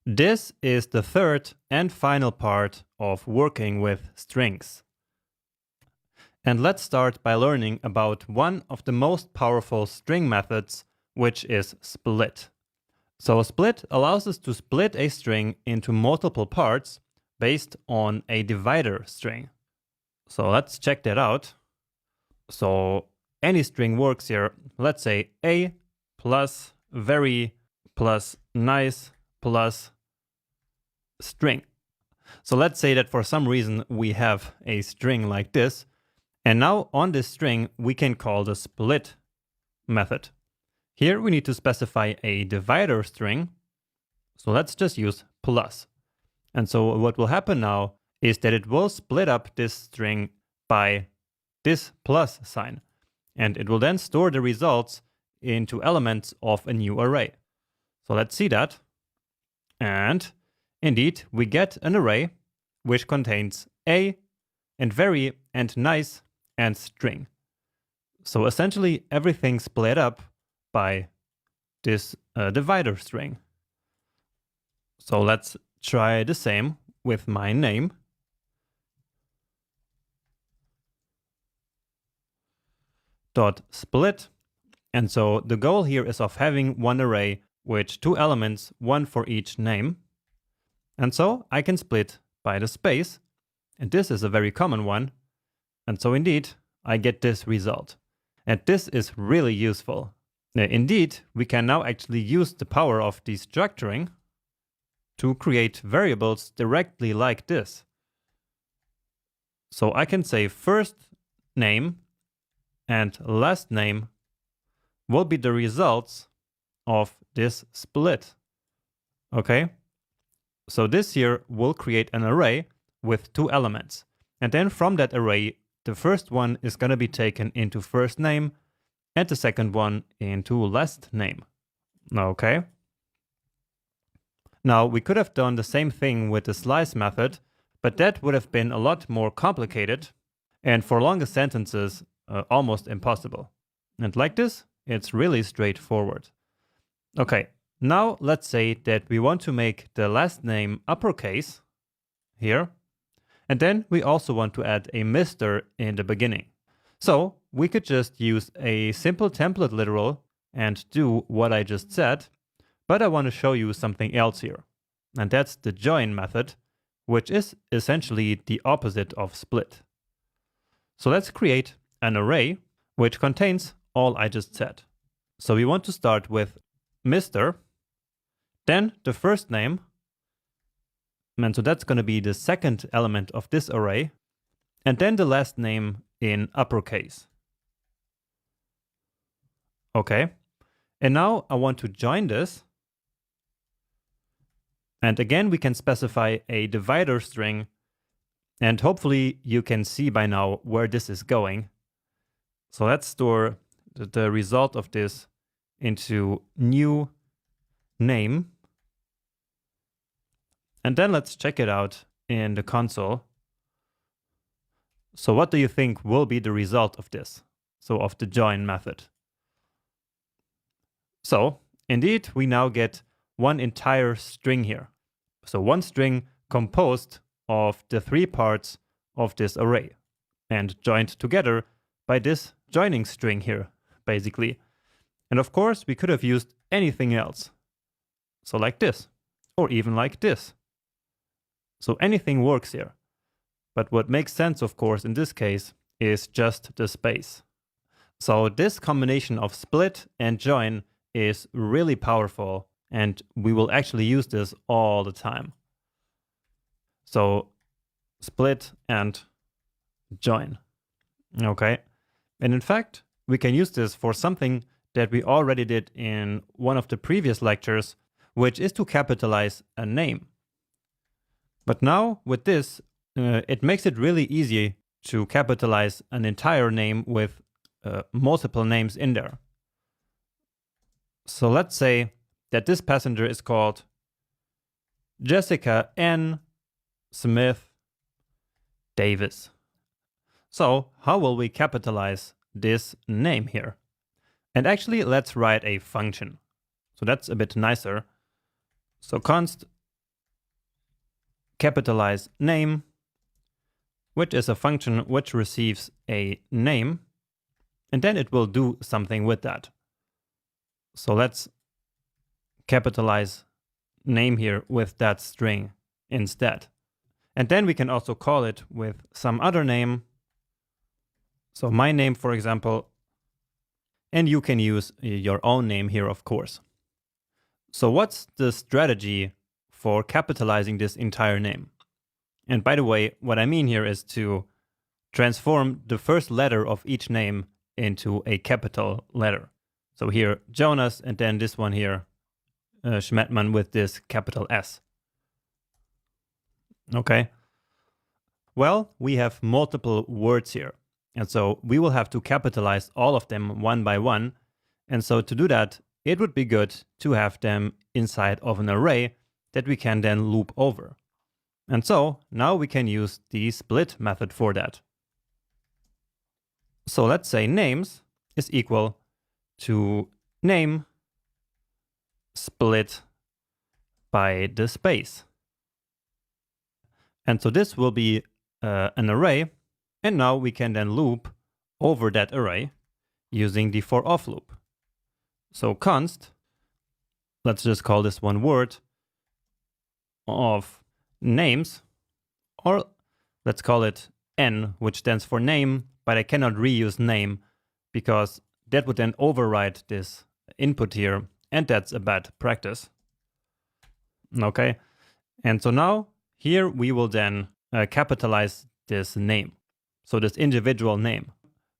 This is the third and final part of working with strings. And let's start by learning about one of the most powerful string methods, which is split. So split allows us to split a string into multiple parts based on a divider string. So let's check that out. So any string works here. Let's say a plus very plus nice plus string. So let's say that for some reason we have a string like this. And now on this string, we can call the split method. Here we need to specify a divider string. So let's just use plus. And so what will happen now is that it will split up this string by this plus sign. And it will then store the results into elements of a new array. So let's see that. And indeed, we get an array which contains a and very and nice and string. So essentially everything split up by this divider string. So let's try the same with my name. Dot split. And so the goal here is of having one array with two elements, one for each name. And so I can split by the space. And this is a very common one. And so indeed, I get this result. And this is really useful. Indeed, we can now actually use the power of destructuring to create variables directly like this. So I can say first name and last name will be the results of this split. Okay? So this here will create an array with two elements. And then from that array, the first one is going to be taken into first name and the second one into last name. Okay. Now we could have done the same thing with the slice method, but that would have been a lot more complicated and for longer sentences almost impossible. And like this, it's really straightforward. Okay, now let's say that we want to make the last name uppercase here. And then we also want to add a Mr. in the beginning. So we could just use a simple template literal and do what I just said, but I want to show you something else here. And that's the join method, which is essentially the opposite of split. So let's create an array which contains all I just said. So we want to start with Mr., then the first name, and so that's going to be the second element of this array, and then the last name in uppercase. Okay, and now I want to join this. And again, we can specify a divider string, and hopefully you can see by now where this is going. So let's store the result of this into new name. And then let's check it out in the console. So what do you think will be the result of this? So of the join method. So indeed, we now get one entire string here. So one string composed of the three parts of this array and joined together by this joining string here, basically. And of course, we could have used anything else. So like this, or even like this. So anything works here. But what makes sense, of course, in this case, is just the space. So this combination of split and join is really powerful, and we will actually use this all the time. So split and join. Okay. And in fact, we can use this for something that we already did in one of the previous lectures, which is to capitalize a name. But now with this, it makes it really easy to capitalize an entire name with multiple names in there. So let's say that this passenger is called Jessica N. Smith Davis. So how will we capitalize this name here? And actually, let's write a function. So that's a bit nicer. So const capitalize name, which is a function which receives a name, and then it will do something with that. So let's capitalize name here with that string instead. And then we can also call it with some other name. So my name, for example, and you can use your own name here, of course. So what's the strategy for capitalizing this entire name? And by the way, what I mean here is to transform the first letter of each name into a capital letter. So here, Jonas, and then this one here, Schmettmann with this capital S. Okay. Well, we have multiple words here. And so we will have to capitalize all of them one by one. And so to do that, it would be good to have them inside of an array that we can then loop over. And so now we can use the split method for that. So let's say names is equal to name split by the space. And so this will be an array, and now we can then loop over that array using the for off loop. So const, let's just call this one word, of names, or let's call it n, which stands for name, but I cannot reuse name because that would then override this input here, and that's a bad practice. Okay, and so now here we will then capitalize this name, so this individual name.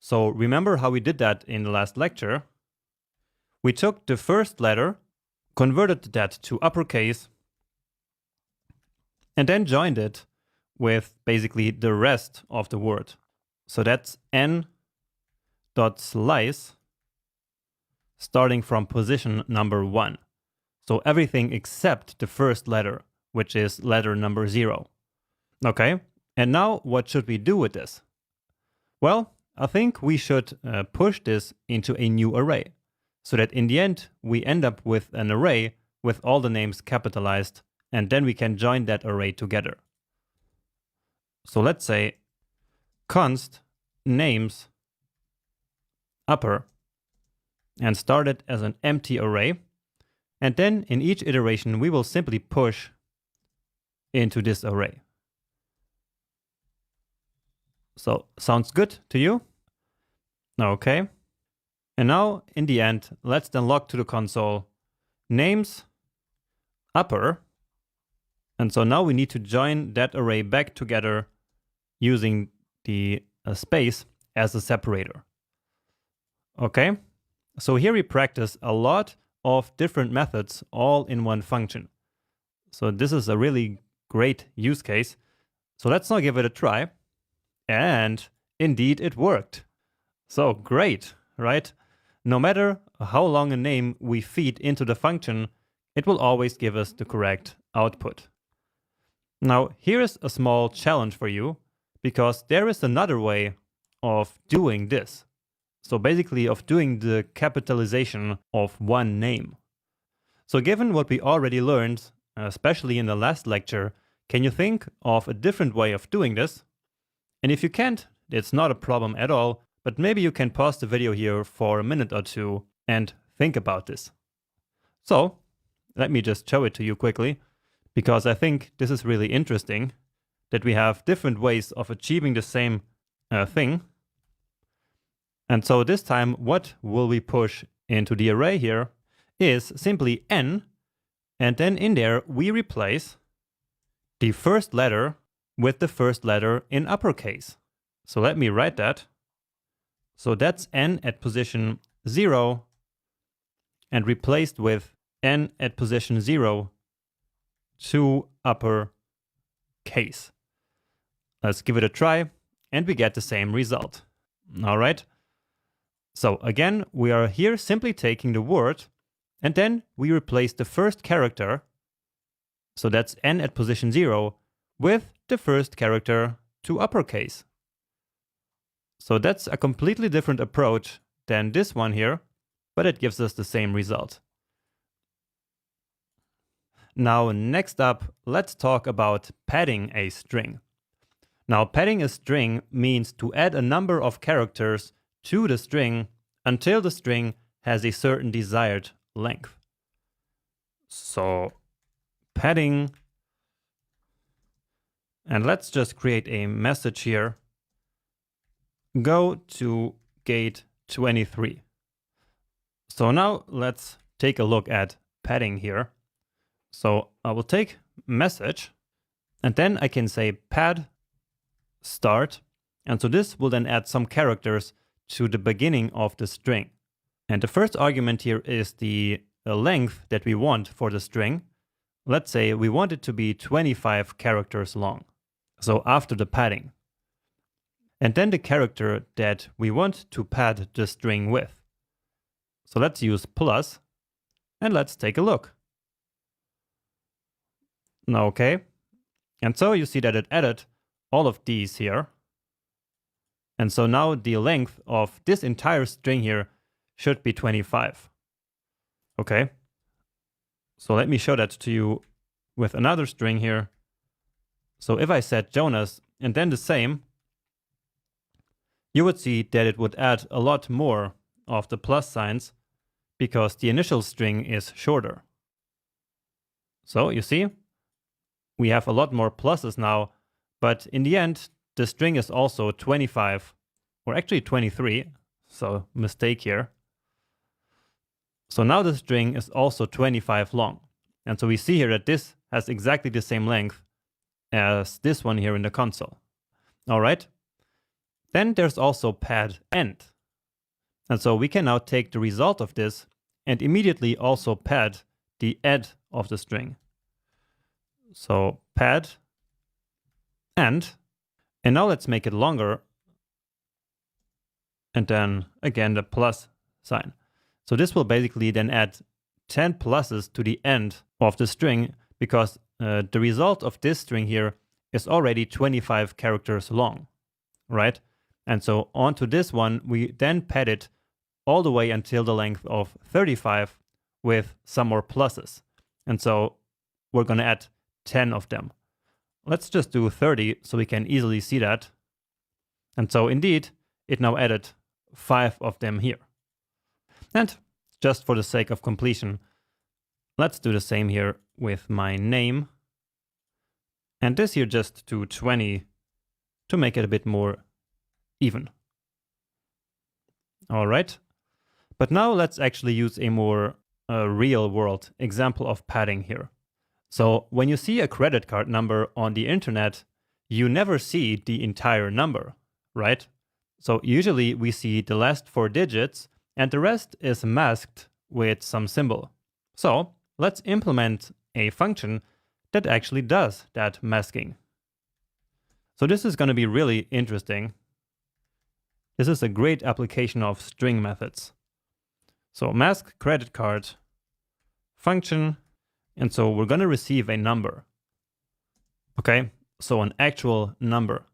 So remember how we did that in the last lecture? We took the first letter, converted that to uppercase, and then joined it with basically the rest of the word. So that's n.slice starting from position number 1. So everything except the first letter, which is letter number 0. Okay, and now what should we do with this? Well, I think we should push this into a new array, so that in the end we end up with an array with all the names capitalized, and then we can join that array together. So let's say const names upper, and start it as an empty array, and then in each iteration we will simply push into this array. So sounds good to you? Okay. And now in the end, let's then log to the console names upper. And so now we need to join that array back together using the space as a separator. Okay. So here we practice a lot of different methods all in one function. So this is a really great use case. So let's now give it a try. And indeed it worked. So great, right? No matter how long a name we feed into the function, it will always give us the correct output. Now here is a small challenge for you, because there is another way of doing this. So basically of doing the capitalization of one name. So given what we already learned, especially in the last lecture, can you think of a different way of doing this? And if you can't, it's not a problem at all, but maybe you can pause the video here for a minute or two and think about this. So let me just show it to you quickly, because I think this is really interesting, that we have different ways of achieving the same thing. And so this time, what will we push into the array here is simply n, and then in there we replace the first letter with the first letter in uppercase. So let me write that. So that's n at position 0 and replaced with n at position 0 to uppercase. Let's give it a try, and we get the same result. All right. So again, we are here simply taking the word, and then we replace the first character, so that's n at position 0, with the first character to uppercase. So that's a completely different approach than this one here, but it gives us the same result. Now, next up, let's talk about padding a string. Now, padding a string means to add a number of characters to the string until the string has a certain desired length. So, padding, and let's just create a message here. Go to gate 23. So now let's take a look at padding here. So I will take message, and then I can say pad start. And so this will then add some characters to the beginning of the string. And the first argument here is the length that we want for the string. Let's say we want it to be 25 characters long. So after the padding. And then the character that we want to pad the string with. So let's use plus, and let's take a look. Okay. And so you see that it added all of these here. And so now the length of this entire string here should be 25. Okay. So let me show that to you with another string here. So if I said Jonas and then the same, you would see that it would add a lot more of the plus signs because the initial string is shorter. So you see, we have a lot more pluses now, but in the end, the string is also 25, or actually 23, so mistake here. So now the string is also 25 long. And so we see here that this has exactly the same length as this one here in the console. All right. Then there's also pad end. And so we can now take the result of this and immediately also pad the end of the string. So pad end. And now let's make it longer. And then again, the plus sign. So this will basically then add 10 pluses to the end of the string because the result of this string here is already 25 characters long, right? And so onto this one, we then pad it all the way until the length of 35 with some more pluses. And so we're going to add 10 of them. Let's just do 30 so we can easily see that. And so indeed, it now added 5 of them here. And just for the sake of completion, let's do the same here with my name. And this here just to 20 to make it a bit more even. All right. But now let's actually use a more real world example of padding here. So when you see a credit card number on the internet, you never see the entire number, right? So usually we see the last 4 digits and the rest is masked with some symbol. So let's implement a function that actually does that masking. So this is going to be really interesting. This is a great application of string methods. So mask credit card function. And so we're going to receive a number. Okay, so an actual number.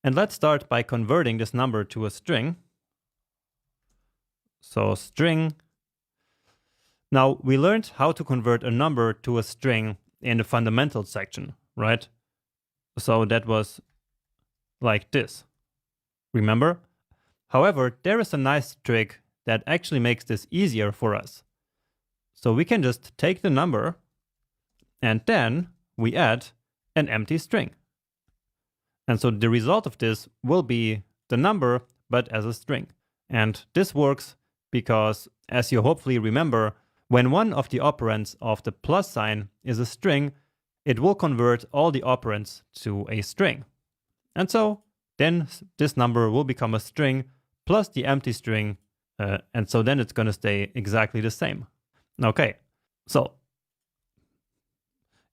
And let's start by converting this number to a string. So string. Now we learned how to convert a number to a string in the fundamentals section, right? So that was like this. Remember? However, there is a nice trick that actually makes this easier for us. So we can just take the number and then we add an empty string. And so the result of this will be the number, but as a string. And this works because, as you hopefully remember, when one of the operands of the plus sign is a string, it will convert all the operands to a string. And so then this number will become a string plus the empty string. And so then it's going to stay exactly the same. Okay, so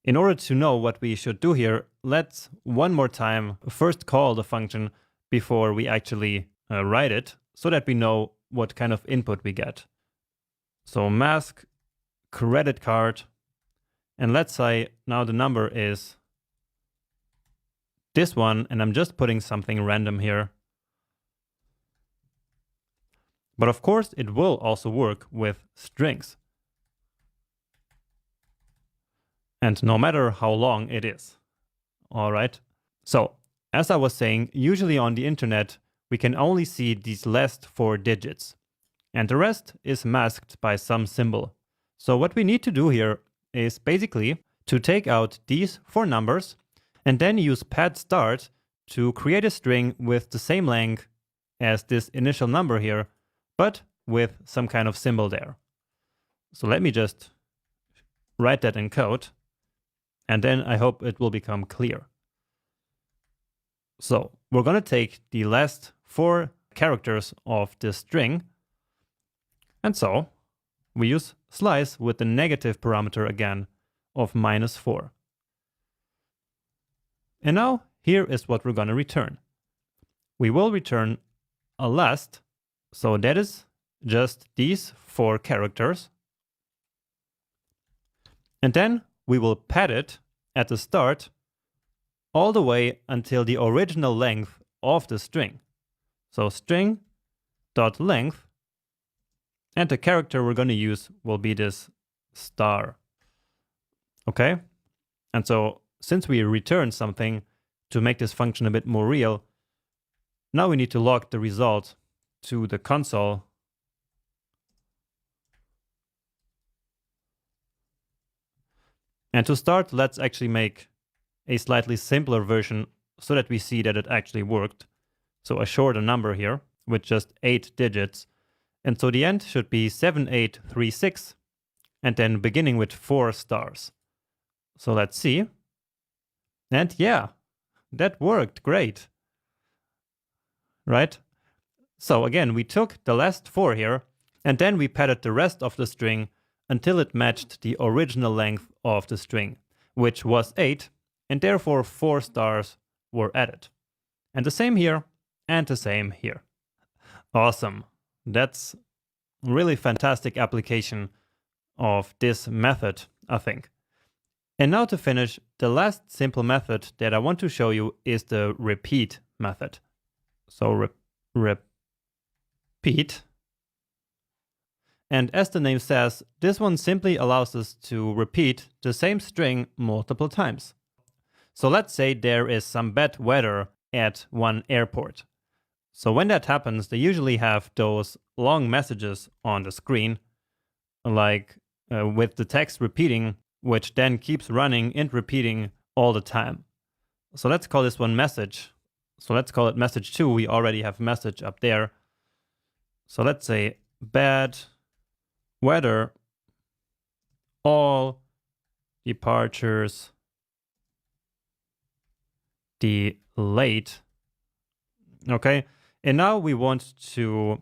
in order to know what we should do here, let's one more time first call the function before we actually write it so that we know what kind of input we get. So mask credit card, and let's say now the number is this one, and I'm just putting something random here. But of course, it will also work with strings. and no matter how long it is. All right. So as I was saying, usually on the internet, we can only see these last 4 digits, and the rest is masked by some symbol. So what we need to do here is basically to take out these 4 numbers and then use pad start to create a string with the same length as this initial number here, but with some kind of symbol there. So let me just write that in code, and then I hope it will become clear. So we're going to take the last 4 characters of this string, and so we use slice with the negative parameter again of -4. And now here is what we're going to return. We will return a last, so that is just these 4 characters. And then we will pad it at the start all the way until the original length of the string. So string.length, and the character we're going to use will be this star. Okay? And so since we return something to make this function a bit more real, now we need to log the result to the console. And to start, let's actually make a slightly simpler version so that we see that it actually worked. So a shorter number here with just 8 digits. And so the end should be 7836, and then beginning with 4 stars. So let's see. And yeah, that worked great. Right? So again, we took the last 4 here, and then we padded the rest of the string until it matched the original length of the string, which was 8, and therefore 4 stars were added. And the same here, and the same here. Awesome. That's really fantastic application of this method, I think. And now to finish, the last simple method that I want to show you is the repeat method. So repeat. And as the name says, this one simply allows us to repeat the same string multiple times. So let's say there is some bad weather at one airport. So when that happens, they usually have those long messages on the screen, like with the text repeating, which then keeps running and repeating all the time. So let's call this one message. So let's call it message 2. We already have message up there. So let's say bad weather, all departures delayed. Okay, and now we want to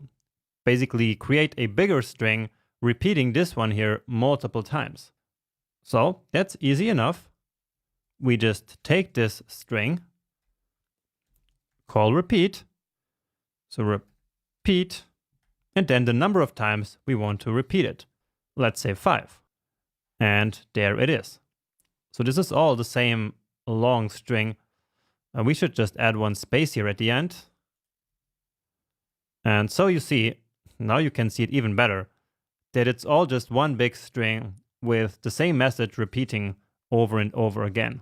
basically create a bigger string repeating this one here multiple times. So that's easy enough. We just take this string, call repeat, so repeat, and then the number of times we want to repeat it. Let's say 5. And there it is. So this is all the same long string. We should just add one space here at the end. And so you see, now you can see it even better, that it's all just one big string with the same message repeating over and over again.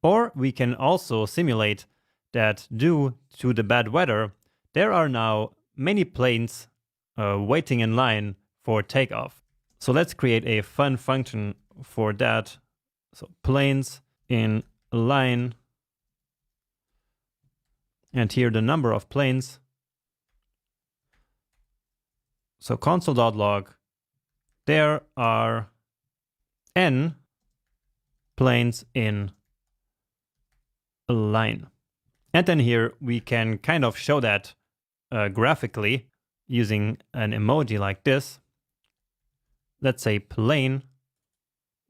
Or we can also simulate that due to the bad weather, there are now many planes waiting in line for takeoff. So let's create a fun function for that. So planes in line, and here the number of planes. So console.log, there are n planes in a line. And then here we can kind of show that graphically using an emoji like this. Let's say plane.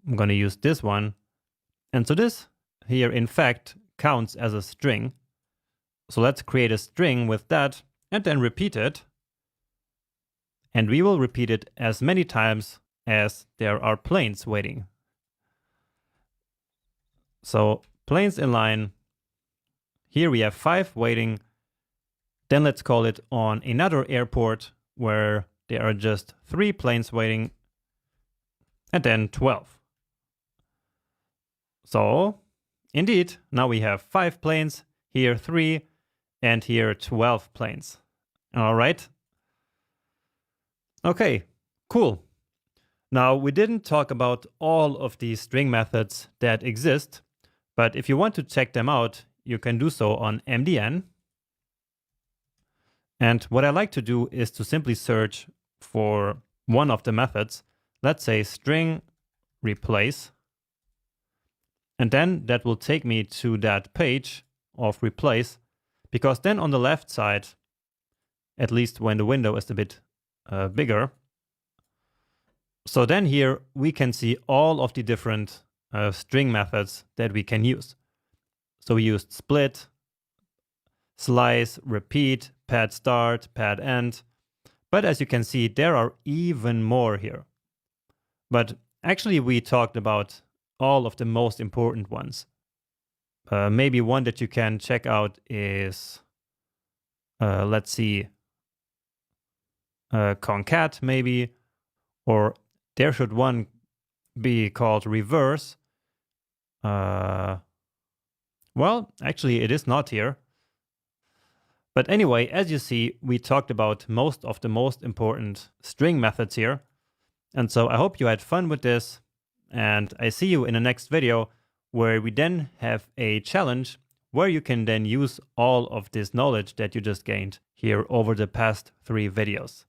I'm going to use this one. And so this here, in fact, counts as a string. So let's create a string with that and then repeat it. And we will repeat it as many times as there are planes waiting. So planes in line. Here we have 5 waiting. Then let's call it on another airport where there are just 3 planes waiting. And then 12. So indeed, now we have 5 planes, here 3, and here 12 planes. All right. Okay, cool. Now, we didn't talk about all of these string methods that exist, but if you want to check them out, you can do so on MDN. And what I like to do is to simply search for one of the methods, let's say string replace, and then that will take me to that page of replace, because then on the left side, at least when the window is a bit bigger, so then here we can see all of the different string methods that we can use. So we used split, slice, repeat, pad start, pad end. But as you can see, there are even more here. But actually we talked about all of the most important ones. Maybe one that you can check out is, let's see, concat maybe, or there should one be called reverse. Well, actually it is not here. But anyway, as you see, we talked about most of the most important string methods here. And so I hope you had fun with this, and I see you in the next video where we then have a challenge where you can then use all of this knowledge that you just gained here over the past 3 videos.